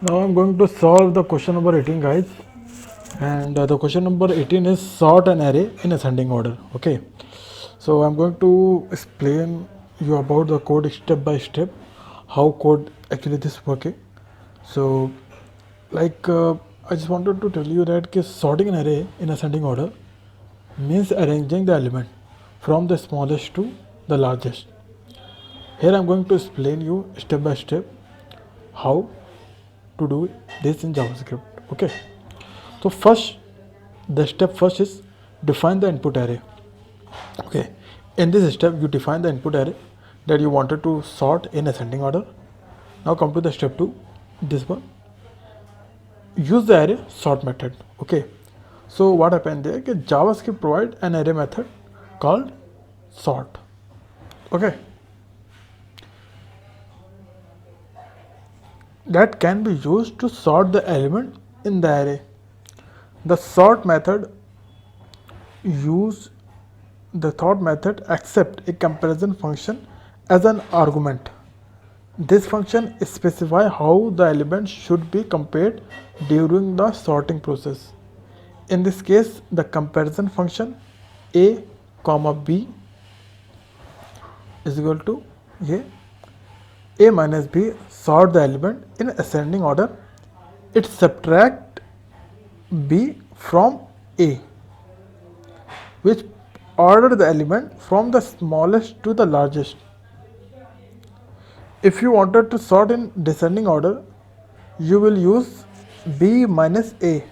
Now I'm going to solve the question number 18, guys. And the question number 18 is sort an array in ascending order. Okay. So I'm going to explain you about the code step by step, how code actually this working. So I just wanted to tell you that sorting an array in ascending order means arranging the element from the smallest to the largest. Here I'm going to explain you step by step how to do this in JavaScript. Okay. So the step first is define the input array. Okay. In this step, you define the input array that you wanted to sort in ascending order. Now come to the step two. This one. Use the array sort method. Okay. So what happened there? JavaScript provide an array method called sort. Okay. That can be used to sort the element in the array. The sort method use the sort method accept a comparison function as an argument. This function specifies how the elements should be compared during the sorting process. In this case, the comparison function a comma b is equal to a minus b sort the element in ascending order. It subtract b from a, which order the element from the smallest to the largest. If you wanted to sort in descending order, you will use b minus a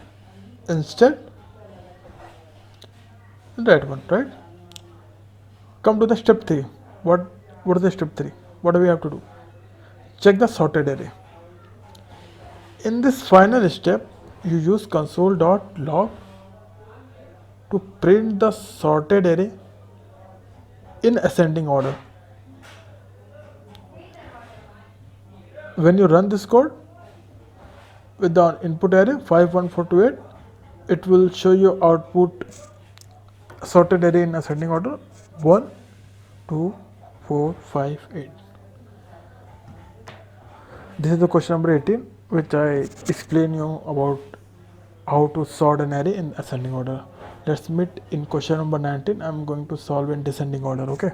instead that one, right? Come to the step 3. What is the step 3? What do we have to do? Check the sorted array. In this final step, you use console.log to print the sorted array in ascending order. When you run this code with the input array 51428, it will show you output sorted array in ascending order 1, 2, 4, 5, 8. This is the question number 18, which I explain you about how to sort an array in ascending order. Let's meet in question number 19. I'm going to solve in descending order. Okay.